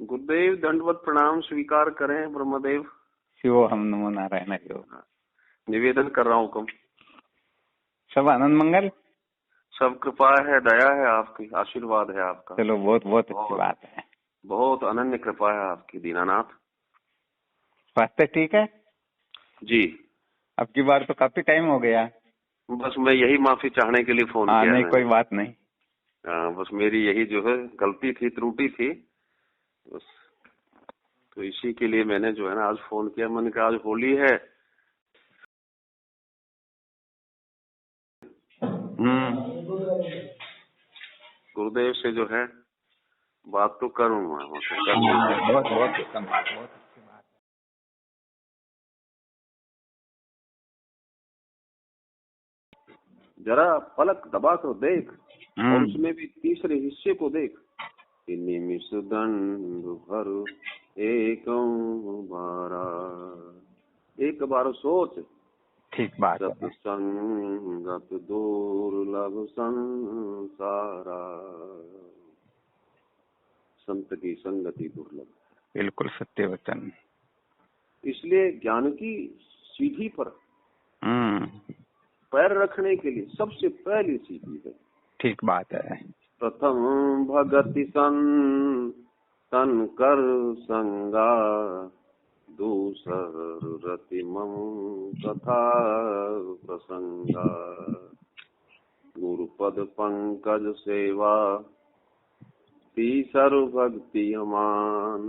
गुरुदेव दंडवत प्रणाम स्वीकार करें ब्रह्मदेव। शिवो हम नमो नारायण हरिओ। निवेदन कर रहा हूँ कम। सब आनंद मंगल, सब कृपा है, दया है आपकी, आशीर्वाद है आपका। चलो बहुत बहुत अच्छी बात है। बहुत अनन्य कृपा है आपकी दीनानाथ। स्वास्थ्य ठीक है जी। अब की बार तो काफी टाइम हो गया। बस मैं यही माफी चाहने के लिए फोन किया। नहीं कोई बात नहीं। बस मेरी यही जो है गलती थी, त्रुटि थी बस। तो इसी के लिए मैंने जो है ना आज फोन किया। मैंने कहा आज होली है। गुरुदेव से जो है बात तो करूंगा। बहुत बहुत उत्तम बात, बहुत अच्छी बात है। जरा पलक दबा कर देख और उसमें भी तीसरे हिस्से को देख। निमिष दंड भर एक बारा, एक बार सोच। ठीक बात है। सत्संगत दुर्लभ संसारा, संत की संगति दुर्लभ। बिल्कुल सत्य वचन। इसलिए ज्ञान की सीढ़ी पर पैर रखने के लिए सबसे पहली सीढ़ी है। ठीक बात है। प्रथम भगति तन कर संगा, दूसर रति मम कथा प्रसंगा, गुरुपद पंकज सेवा, तीसर भक्ति अमान।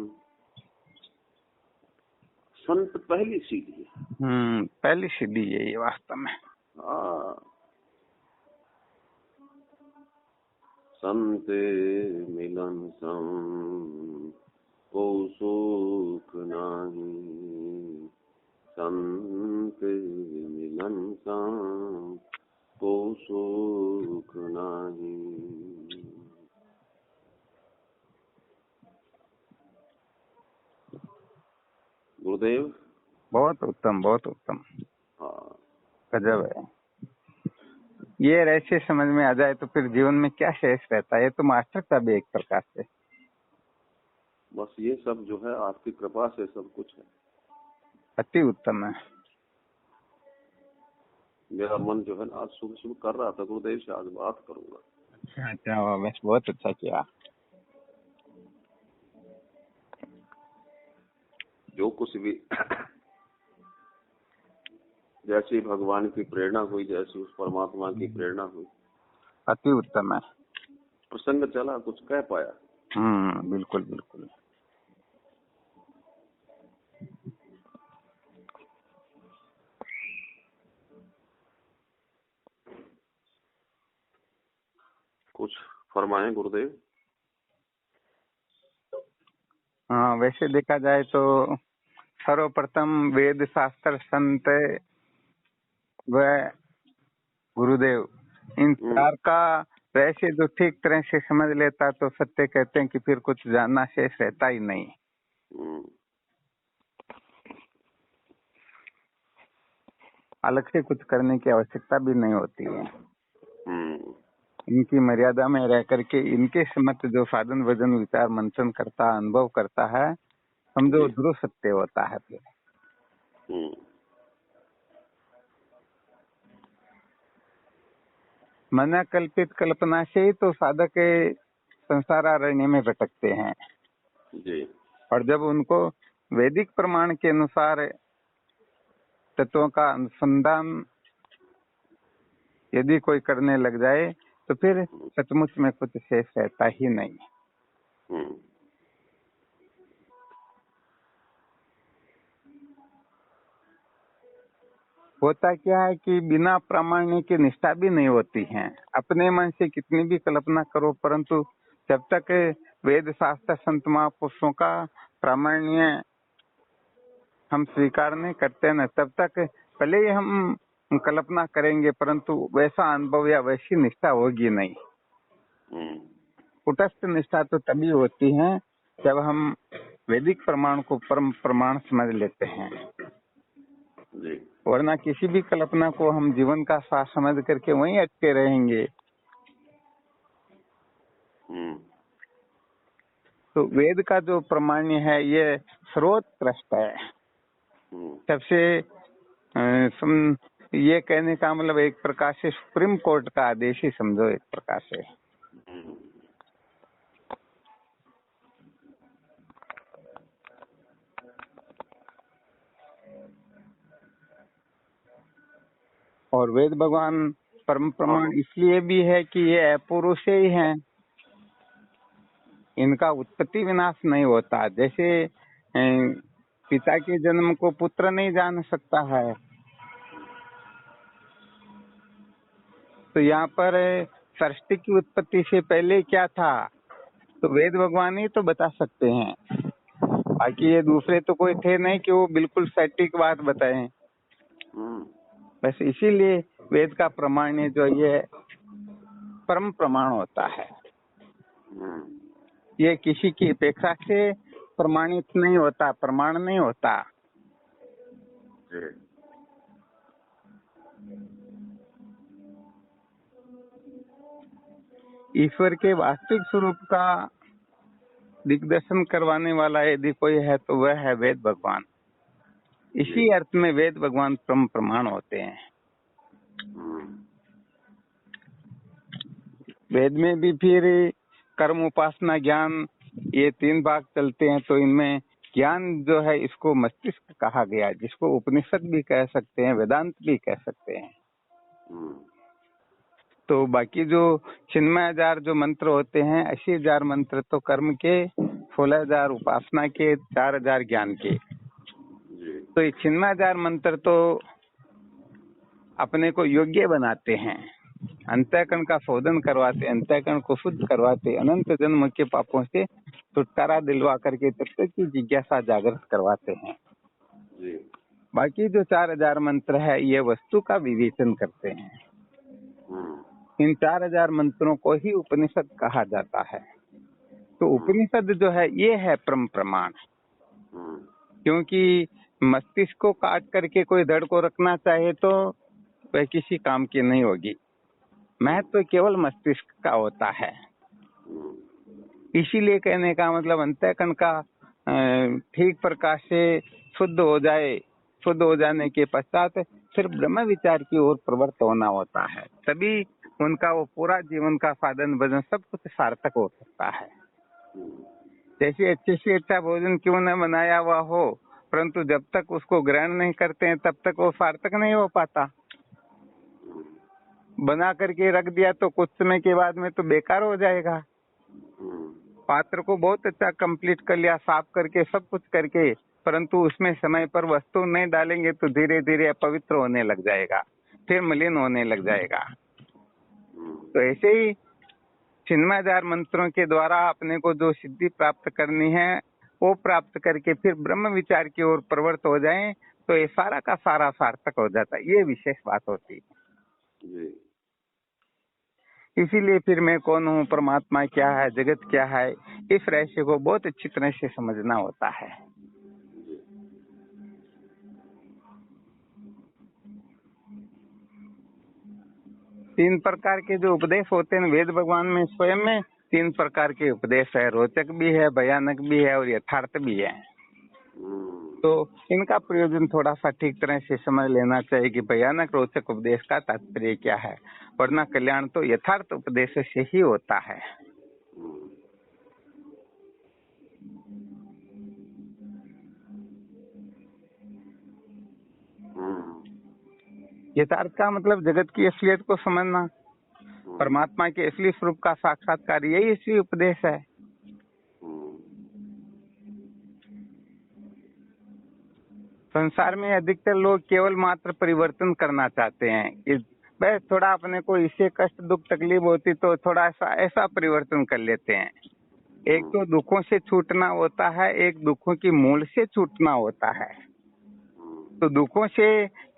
संत पहली सीढ़ी है। पहली सीढ़ी यही है वास्तव में। संत मिलन सम को सुख नाही, संत मिलन सम को सुख नाही। गुरुदेव बहुत उत्तम, बहुत उत्तम। हाँ गजब है। ये ऐसे समझ में आ जाए तो फिर जीवन में क्या शेष रहता है। ये तो मास्टर का भी एक प्रकार से। बस ये सब जो है आपकी कृपा से सब कुछ है। अति उत्तम है। मेरा मन जो है ना आज सुबह सुबह कर रहा था गुरुदेव से आज बात करूंगा। अच्छा, बस बहुत अच्छा किया। जो कुछ भी जैसी भगवान की प्रेरणा हुई, जैसी उस परमात्मा की प्रेरणा हुई, अति उत्तम है। प्रसंग चला, कुछ कह पाया। बिल्कुल बिल्कुल। कुछ फरमाएं गुरुदेव। हाँ, वैसे देखा जाए तो सर्वप्रथम वेद शास्त्र संत व गुरुदेव इन चार का वैसे जो ठीक तरह से समझ लेता तो सत्य कहते हैं कि फिर कुछ जानना शेष रहता ही नहीं। अलग से कुछ करने की आवश्यकता भी नहीं होती है। इनकी मर्यादा में रह करके इनके समत जो साधन वजन विचार मंथन करता, अनुभव करता है, समझो ध्रुव सत्य होता है। फिर मना कल्पित कल्पना से ही तो साधक संसार अरण्य में भटकते हैं जी। और जब उनको वैदिक प्रमाण के अनुसार तत्वों का अनुसंधान यदि कोई करने लग जाए तो फिर सचमुच में कुछ शेष रहता ही नहीं। होता क्या है कि बिना प्रामाण्य की निष्ठा भी नहीं होती है। अपने मन से कितनी भी कल्पना करो, परंतु जब तक वेद शास्त्र संत महापुरुषों का प्रामाण्य हम स्वीकार नहीं करते न, तब तक भले ही हम कल्पना करेंगे परंतु वैसा अनुभव या वैसी निष्ठा होगी नहीं। कुटस्थ निष्ठा तो तभी होती है जब हम वैदिक प्रमाण को परम प्रमाण समझ लेते हैं। वरना किसी भी कल्पना को हम जीवन का सार समझ करके वहीं अटके रहेंगे। तो वेद का जो प्रामाण्य है ये सर्वोत्कृष्ट है। सबसे ये कहने का मतलब एक प्रकार से सुप्रीम कोर्ट का आदेश ही समझो, एक प्रकार से। और वेद भगवान परम प्रमाण इसलिए भी है कि ये अपुरुष ही हैं, इनका उत्पत्ति विनाश नहीं होता। जैसे पिता के जन्म को पुत्र नहीं जान सकता है, तो यहाँ पर सृष्टि की उत्पत्ति से पहले क्या था तो वेद भगवान ही तो बता सकते हैं। बाकी ये दूसरे तो कोई थे नहीं कि वो बिल्कुल सटीक बात बताएं। बस इसीलिए वेद का प्रमाण जो ये परम प्रमाण होता है, ये किसी की अपेक्षा से प्रमाणित नहीं होता, प्रमाण नहीं होता। ईश्वर के वास्तविक स्वरूप का दिग्दर्शन करवाने वाला यदि कोई है तो वह है वेद भगवान। इसी अर्थ में वेद भगवान परम प्रमाण होते हैं। वेद में भी फिर कर्म, उपासना, ज्ञान, ये तीन भाग चलते हैं। तो इनमें ज्ञान जो है इसको मस्तिष्क कहा गया, जिसको उपनिषद भी कह सकते हैं, वेदांत भी कह सकते हैं। तो बाकी जो 96,000 जो मंत्र होते हैं, 80,000 मंत्र तो कर्म के, 16,000 उपासना के, 4,000 ज्ञान के। तो ये 96,000 मंत्र तो अपने को योग्य बनाते हैं, अंतःकरण का शोधन करवाते, अंतःकरण को शुद्ध करवाते, अनंत जन्म के पापों से छुटकारा दिलवा करके तत्व की जिज्ञासा जागृत करवाते हैं। बाकी जो 4,000 मंत्र है ये वस्तु का विवेचन करते हैं। इन 4,000 मंत्रों को ही उपनिषद कहा जाता है। तो उपनिषद जो है ये है परम प्रमाण। क्योंकि मस्तिष्क को काट करके कोई धड़ को रखना चाहे तो वह किसी काम की नहीं होगी। महत्व तो केवल मस्तिष्क का होता है। इसीलिए कहने का मतलब अंतःकरण का ठीक प्रकार से शुद्ध हो जाए, शुद्ध हो जाने के पश्चात फिर ब्रह्म विचार की ओर प्रवृत्त होना होता है। तभी उनका वो पूरा जीवन का साधन भजन सब कुछ सार्थक हो सकता है। जैसे अच्छे से अच्छा भोजन क्यों न बनाया हुआ हो, परंतु जब तक उसको ग्रहण नहीं करते हैं तब तक वो सार्थक नहीं हो पाता। बना करके रख दिया तो कुछ समय के बाद में तो बेकार हो जाएगा। पात्र को बहुत अच्छा कंप्लीट कर लिया, साफ करके सब कुछ करके, परंतु उसमें समय पर वस्तु नहीं डालेंगे तो धीरे धीरे अपवित्र होने लग जाएगा, फिर मलिन होने लग जाएगा। तो ऐसे ही 96,000 मंत्रों के द्वारा अपने को जो सिद्धि प्राप्त करनी है वो प्राप्त करके फिर ब्रह्म विचार की ओर प्रवृत्त हो जाएं तो ये सारा का सारा सार्थक हो जाता है। ये विशेष बात होती है। इसीलिए फिर मैं कौन हूँ, परमात्मा क्या है, जगत क्या है, इस रहस्य को बहुत अच्छी तरह से समझना होता है। तीन प्रकार के जो उपदेश होते हैं वेद भगवान में स्वयं में 3 प्रकार के उपदेश है। रोचक भी है, भयानक भी है और यथार्थ भी है। तो इनका प्रयोजन थोड़ा सा ठीक तरह से समझ लेना चाहिए कि भयानक रोचक उपदेश का तात्पर्य क्या है, वरना कल्याण तो यथार्थ उपदेश से ही होता है। यथार्थ का मतलब जगत की असलियत को समझना, परमात्मा के असली स्वरूप का साक्षात्कार, यही इसलिए उपदेश है। संसार में अधिकतर लोग केवल मात्र परिवर्तन करना चाहते हैं। बस थोड़ा अपने को इससे कष्ट दुख तकलीफ होती तो थोड़ा सा ऐसा परिवर्तन कर लेते हैं। एक तो दुखों से छूटना होता है, एक दुखों की मूल से छूटना होता है। तो दुखों से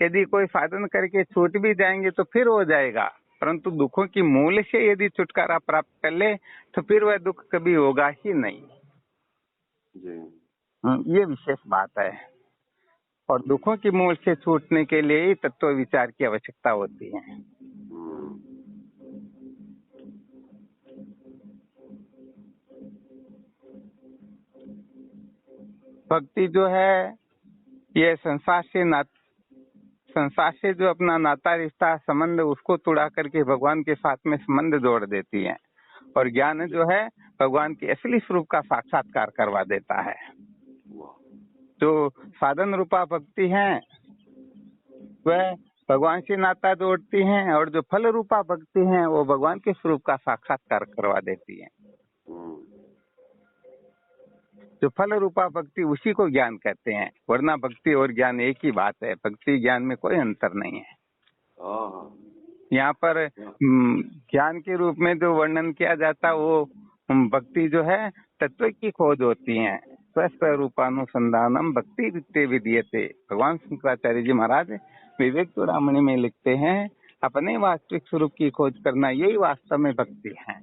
यदि कोई साधन करके छूट भी जाएंगे तो फिर हो जाएगा, परंतु दुखों की मूल से यदि छुटकारा प्राप्त कर ले तो फिर वह दुख कभी होगा ही नहीं। ये विशेष बात है। और दुखों की मूल से छूटने के लिए ही तत्व विचार की आवश्यकता होती है। भक्ति जो है ये संसार से जो अपना नाता रिश्ता संबंध उसको तोड़ा करके भगवान के साथ में संबंध जोड़ देती है, और ज्ञान जो है भगवान के असली स्वरूप का साक्षात्कार करवा देता है। जो साधन रूपा भक्ति है वह भगवान से नाता जोड़ती हैं, और जो फल रूपा भक्ति है वो भगवान के स्वरूप का साक्षात्कार करवा देती है। जो फल रूपा भक्ति उसी को ज्ञान कहते हैं, वरना भक्ति और ज्ञान एक ही बात है। भक्ति ज्ञान में कोई अंतर नहीं है। यहाँ पर ज्ञान के रूप में जो वर्णन किया जाता वो भक्ति जो है तत्व की खोज होती है। स्वस्व रूपानुसंधानम भक्ति वित्ते विधीयते। भगवान शंकराचार्य जी महाराज विवेक चूड़ामणि में लिखते हैं, अपने वास्तविक स्वरूप की खोज करना यही वास्तव में भक्ति है।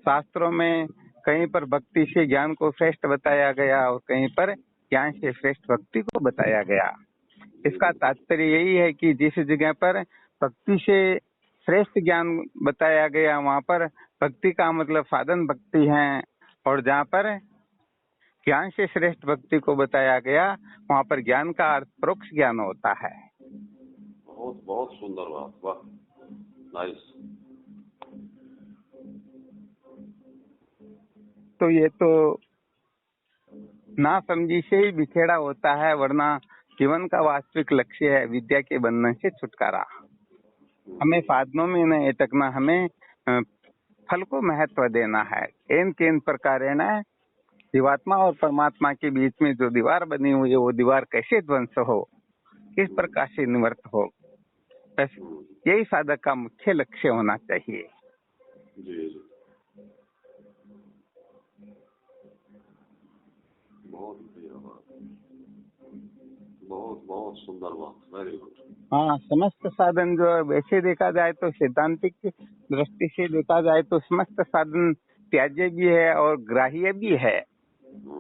शास्त्रों में कहीं पर भक्ति से ज्ञान को श्रेष्ठ बताया गया और कहीं पर ज्ञान से श्रेष्ठ भक्ति को बताया गया। इसका तात्पर्य यही है कि जिस जगह पर भक्ति से श्रेष्ठ ज्ञान बताया गया वहाँ पर भक्ति का मतलब साधन भक्ति है, और जहाँ पर ज्ञान से श्रेष्ठ भक्ति को बताया गया वहाँ पर ज्ञान का अर्थ परोक्ष ज्ञान होता है। बहुत बहुत सुंदर बात, वाह, नाइस। तो ये तो ना समझी से ही बिखेड़ा होता है, वरना जीवन का वास्तविक लक्ष्य है विद्या के बंधन से छुटकारा। हमें साधनों में न अटकना, हमें फल को महत्व देना है। एन केन प्रकारेण जीवात्मा और परमात्मा के बीच में जो दीवार बनी हुई है वो दीवार कैसे ध्वंस हो, किस प्रकार से निवृत्त हो, बस यही साधक का मुख्य लक्ष्य होना चाहिए। जी, बहुत बढ़िया बात, बहुत बहुत सुंदर बात, वेरी गुड। हाँ, समस्त साधन जो वैसे देखा जाए तो सिद्धांतिक दृष्टि से देखा जाए तो समस्त साधन त्याज्य भी है और ग्राह्य भी है।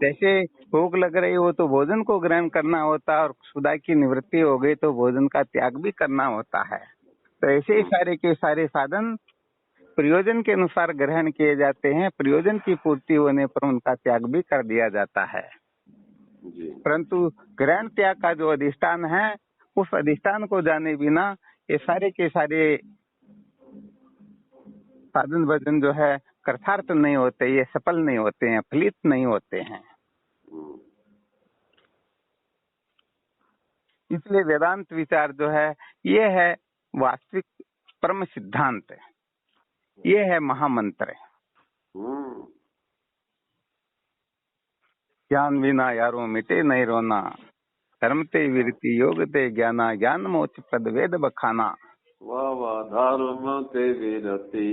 जैसे भूख लग रही हो तो भोजन को ग्रहण करना होता है, और क्षुधा की निवृत्ति हो गई तो भोजन का त्याग भी करना होता है। तो ऐसे ही सारे के सारे साधन प्रयोजन के अनुसार ग्रहण किए जाते हैं, प्रयोजन की पूर्ति होने पर उनका त्याग भी कर दिया जाता है। परंतु ग्रहण त्याग का जो अधिष्ठान है उस अधिष्ठान को जाने बिना ये सारे के सारे साधन भजन जो है कृतार्थ नहीं होते, ये सफल नहीं होते हैं, फलित नहीं होते हैं। इसलिए वेदांत विचार जो है ये है वास्तविक परम सिद्धांत, ये है महामंत्र। ज्ञान बिना यारो मिटे नहीं रोना, धर्म ते विरति योग ते ज्ञाना, ज्ञान मोक्ष पद वेद बखाना। वाह वाह, धर्म ते विरति,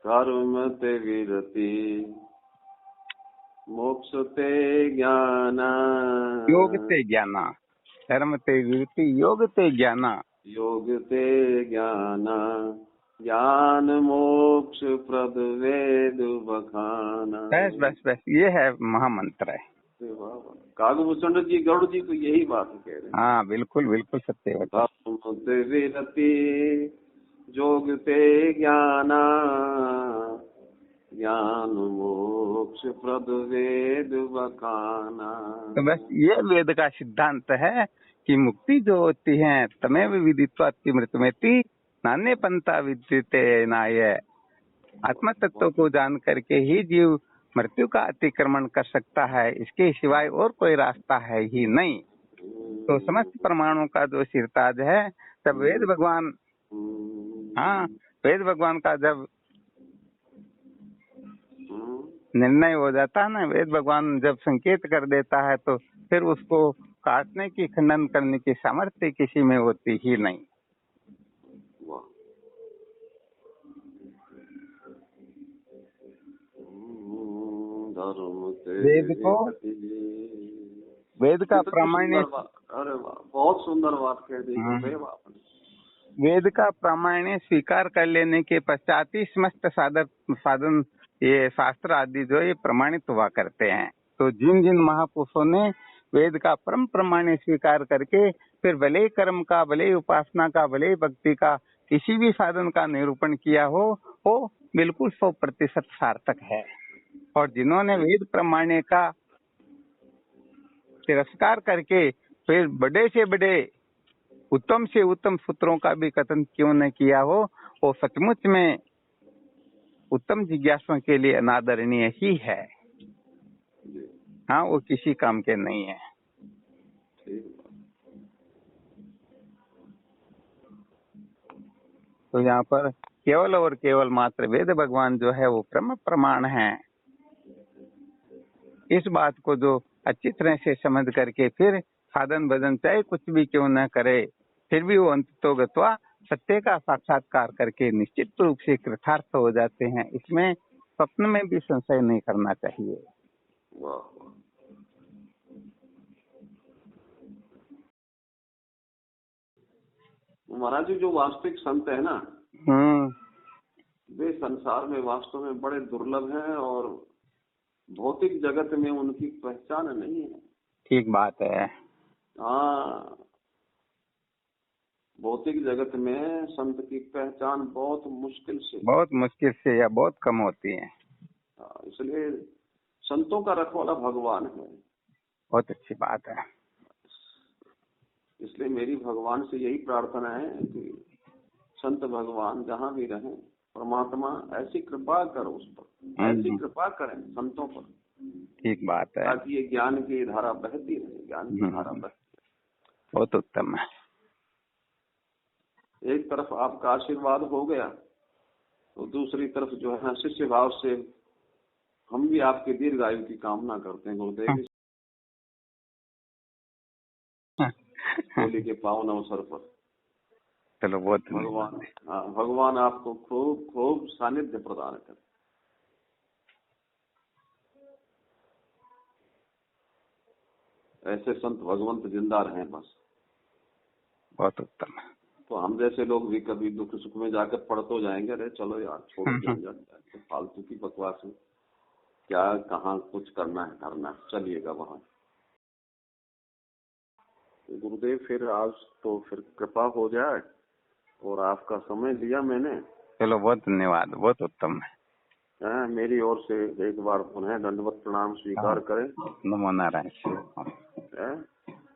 धर्म ते विरति, मोक्ष ते ज्ञाना, योग ते ज्ञाना, धर्म ते विरति योग ते ज्ञाना, योग ते ज्ञाना, ज्ञान मोक्ष प्रद वेद बखाना। बस बस बस, ये है महामंत्र है। कागभूषण जी गरुड़ जी तो यही बात कह रहे हैं। हाँ, बिल्कुल बिल्कुल सत्य है। धर्म ते विरति, योग ते ज्ञाना, ज्ञान मोक्ष प्रद वेद बखाना। तो बस ये वेद का सिद्धांत है कि मुक्ति जो होती है तमेव विदित्वाति मृत्युमेति नान्य पंथा विद्यते नाय। आत्म तत्व को जान करके ही जीव मृत्यु का अतिक्रमण कर सकता है, इसके सिवाय और कोई रास्ता है ही नहीं। तो समस्त प्रमाणों का जो सिरताज है तब वेद भगवान, हाँ, वेद भगवान का जब निर्णय हो जाता है ना, वेद भगवान जब संकेत कर देता है तो फिर उसको काटने की, खंडन करने की सामर्थ्य किसी में होती ही नहीं। वेद को, वेद का प्रामाण्य, अरे वाह, बहुत सुंदर बात कह दी। वेद का प्रामाण्य स्वीकार कर लेने के पश्चात ही समस्त साधन ये शास्त्र आदि जो ये प्रमाणित हुआ करते हैं। तो जिन जिन महापुरुषों ने वेद का परम प्रमाण्य स्वीकार करके फिर भले ही कर्म का, भले ही उपासना का, भले ही भक्ति का, किसी भी साधन का निरूपण किया हो, वो बिल्कुल 100% सार्थक है। और जिन्होंने वेद प्रमाण्य का तिरस्कार करके फिर बड़े से बड़े, उत्तम से उत्तम सूत्रों का भी कथन क्यों न किया हो, वो सचमुच में उत्तम जिज्ञासुओं के लिए अनादरणीय ही है। हाँ, वो किसी काम के नहीं है। तो यहाँ पर केवल और केवल मात्र वेद भगवान जो है वो ब्रह्म प्रमाण है। इस बात को जो अच्छी तरह से समझ करके फिर साधन भजन चाहे कुछ भी क्यों न करे, फिर भी वो अंततोगत्वा सत्य का साक्षात्कार करके निश्चित रूप से कृतार्थ हो जाते हैं। इसमें स्वप्न में भी संशय नहीं करना चाहिए। महाराज जी, जो वास्तविक संत है ना, वे संसार में वास्तव में बड़े दुर्लभ हैं और भौतिक जगत में उनकी पहचान नहीं है। ठीक बात है। हाँ, भौतिक जगत में संत की पहचान बहुत मुश्किल से या बहुत कम होती है। इसलिए संतों का रखवाला भगवान है। बहुत अच्छी बात है। इसलिए मेरी भगवान से यही प्रार्थना है कि संत भगवान जहाँ भी रहें, परमात्मा ऐसी कृपा करो उस पर, ऐसी कृपा करें संतों पर। ठीक बात है। ताकि ये ज्ञान की धारा बहती रहे, ज्ञान की धारा बहती। बहुत उत्तम है। एक तरफ आपका आशीर्वाद हो गया तो दूसरी तरफ जो है शिष्य भाव से हम भी आपके दीर्घायु की कामना करते हैं गुरुदेव। होली के पावन अवसर पर चलो, बहुत भगवान आपको खूब खूब सानिध्य प्रदान करे। ऐसे संत भगवंत जिंदा रहे बस। बहुत उत्तम है। तो हम जैसे लोग भी कभी दुख सुख में जाकर पड़ तो जाएंगे, अरे चलो यार छोड़ जाए फालतू की बकवास में क्या, कहाँ कुछ करना है, चलिएगा वहाँ। गुरुदेव फिर आज तो फिर कृपा हो जाए, और आपका समय लिया मैंने। चलो, बहुत धन्यवाद, बहुत उत्तम है। मेरी ओर से एक बार पुनः दंडवत प्रणाम स्वीकार करें। नमो नारायण।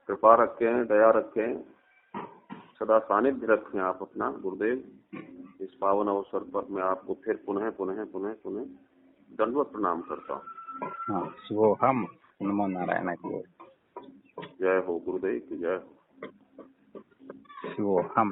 कृपा रखें, दया रखें, सदा सानिध्य रखें आप अपना गुरुदेव। इस पावन अवसर पर मैं आपको फिर पुनः पुनः पुनः पुनः दंडवत प्रणाम करता हूँ। शिवोहम। नमो नारायण। जय हो गुरुदेव की जय। शिवोहम।